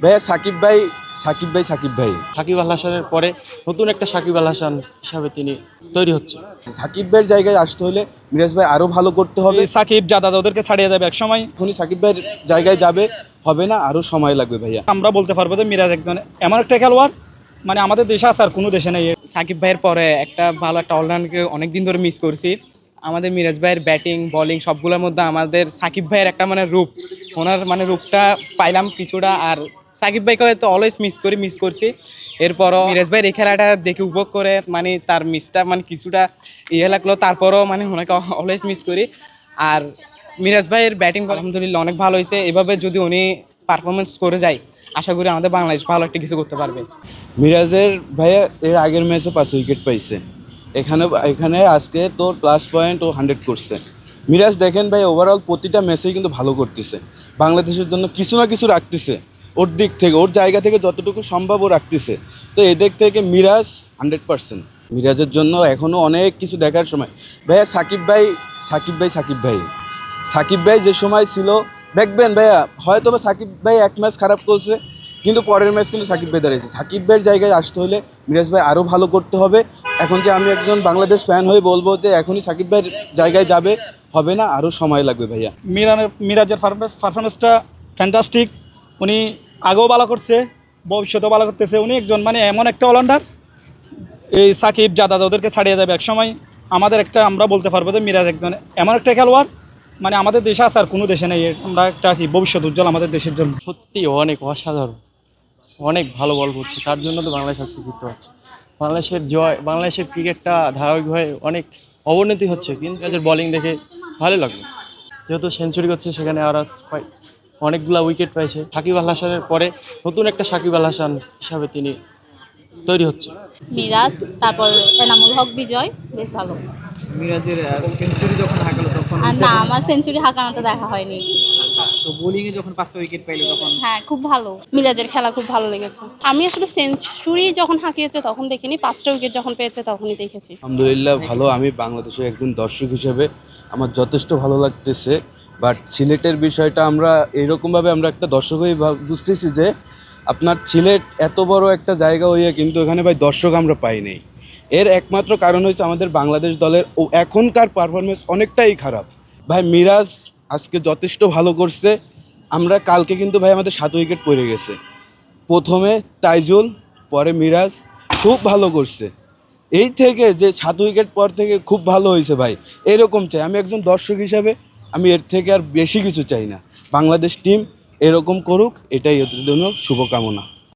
ভাইয়া সাকিব ভাই সাকিব আল হাসানের পরে নতুন একটা সাকিব আল হাসান হিসাবে তিনি তৈরি হচ্ছে। সাকিব ভাইয়ের জায়গায় আসতে হলে মিরাজ ভাই আরো ভালো করতে হবে। সাকিব জাদা ওদেরকে ছাড়িয়ে যাবে এক সময়, এখনই সাকিব ভাইয়ের জায়গায় যাবে হবে না, আরো সময় লাগবে ভাইয়া। আমরা বলতে পারবো যে মিরাজ একজন এমন একটা খেলোয়াড়, মানে আমাদের দেশে আছে আর কোনো দেশে নেই। সাকিব ভাইয়ের পরে একটা ভালো একটা অলরাউন্ডারকে অনেক দিন ধরে মিস করছি। আমাদের মিরাজ ভাইয়ের ব্যাটিং বোলিং সবগুলোর মধ্যে আমাদের সাকিব ভাইয়ের একটা মানে রূপ, ওনার মানে রূপটা পাইলাম কিছুটা। আর সাকিব ভাইকে হয়তো অলওয়েজ মিস করছি। এরপরও মিরাজ ভাইয়ের এই খেলাটা দেখে উপভোগ করে মানে তার মিসটা মানে কিছুটা ইয়ে লাগলো, তারপরও মানে ওনাকে অলওয়েজ মিস করি। আর মিরাজ ভাইয়ের ব্যাটিং আলহামদুলিল্লাহ অনেক ভালো হয়েছে। এভাবে যদি উনি পারফরমেন্স করে যায় আশা করি আমাদের বাংলাদেশ ভালো একটা কিছু করতে পারবে। মিরাজের ভাইয়া এর আগের ম্যাচে 5 উইকেট পাইছে, এখানে আজকে তো প্লাস পয়েন্ট ও 100 করছে। মিরাজ দেখেন ভাই ওভারঅল প্রতিটা ম্যাচেই কিন্তু ভালো করতেছে, বাংলাদেশের জন্য কিছু না কিছু রাখতেছে, ওর দিক থেকে ওর জায়গা থেকে যতটুকু সম্ভব ও রাখতেছে। তো এদিক থেকে মিরাজ 100%। মিরাজের জন্য এখনও অনেক কিছু দেখার সময়। ভাইয়া সাকিব ভাই যে সময় ছিল দেখবেন ভাইয়া, হয়তো বা সাকিব ভাই এক ম্যাচ খারাপ করছে কিন্তু পরের ম্যাচ কিন্তু সাকিব ভাই দাঁড়িয়েছে। সাকিব ভাইয়ের জায়গায় আসতে হলে মিরাজ ভাই আরও ভালো করতে হবে। এখন যে আমি একজন বাংলাদেশ ফ্যান হয়ে বলবো যে এখনই সাকিব ভাইয়ের জায়গায় যাবে হবে না, আরও সময় লাগবে ভাইয়া। মিরাজের পারফরমেন্সটা ফ্যান্টাস্টিক। উনি আগেও ভালো করছে, ভবিষ্যতেও ভালো করতেছে। উনি একজন মানে এমন একটা অলরাউন্ডার, এই সাকিব জাদা ওদেরকে ছাড়িয়ে যাবে এক সময়। আমরা বলতে পারবো যে মিরাজ একজন এমন একটা খেলোয়াড়, মানে আমাদের দেশে আছে আর কোনো দেশে নেই। আমরা একটা ভবিষ্যৎ উজ্জ্বল আমাদের দেশের জন্য। সত্যি অনেক অসাধারণ, অনেক ভালো বল করছে, তার জন্য তো বাংলাদেশ আজকে জিততে পারছে। বাংলাদেশের ক্রিকেটটা ধারাবাহিকভাবে অনেক অবনতি হচ্ছে, কিন্তু মিরাজের বোলিং দেখে ভালো লাগলো। যেহেতু সেঞ্চুরি করছে সেখানে আর অনেকগুলো উইকেট পাইছে। সাকিব আল হাসানের পরে নতুন একটা সাকিব আল হাসান হিসাবে তিনি তৈরি হচ্ছে। মিরাজ, তারপর এনামুল হক বিজয় বেশ ভালো। মিরাজের সেঞ্চুরি যখন হাঁকালো তখন আর না, আমার সেঞ্চুরি হাঁকানোটা দেখা হয়নি। তো বোলিংয়ে যখন 5টা উইকেট পাইলো তখন হ্যাঁ, খুব ভালো। মিরাজের খেলা খুব ভালো লেগেছে। আমি আসলে সেঞ্চুরি যখন হাঁকিয়েছে তখন দেখিনি, 5টা উইকেট যখন পেয়েছে তখনই দেখেছি। আলহামদুলিল্লাহ ভালো। আমি বাংলাদেশের একজন দর্শক হিসেবে আমার যথেষ্ট ভালো লাগতেছে। বাট সিলেটের বিষয়টা আমরা এইরকমভাবে আমরা একটা দর্শক হয়ে বুঝতেছি যে আপনার সিলেট এত বড় একটা জায়গা হইয়া কিন্তু এখানে ভাই দর্শক আমরা পাই নাই। এর একমাত্র কারণ হচ্ছে আমাদের বাংলাদেশ দলের এখনকার পারফরমেন্স অনেকটাই খারাপ। ভাই মিরাজ আজকে যথেষ্ট ভালো করছে। আমরা কালকে কিন্তু ভাই আমাদের 7 উইকেট পড়ে গেছে, প্রথমে তাইজুল পরে মিরাজ খুব ভালো করছে। এই থেকে যে 7 উইকেট পর থেকে খুব ভালো হয়েছে ভাই, এরকম চাই। আমি একজন দর্শক হিসাবে আমি এর থেকে আর বেশি কিছু চাই না। বাংলাদেশ টিম এরকম করুক, এটাই ওদের জন্য শুভকামনা।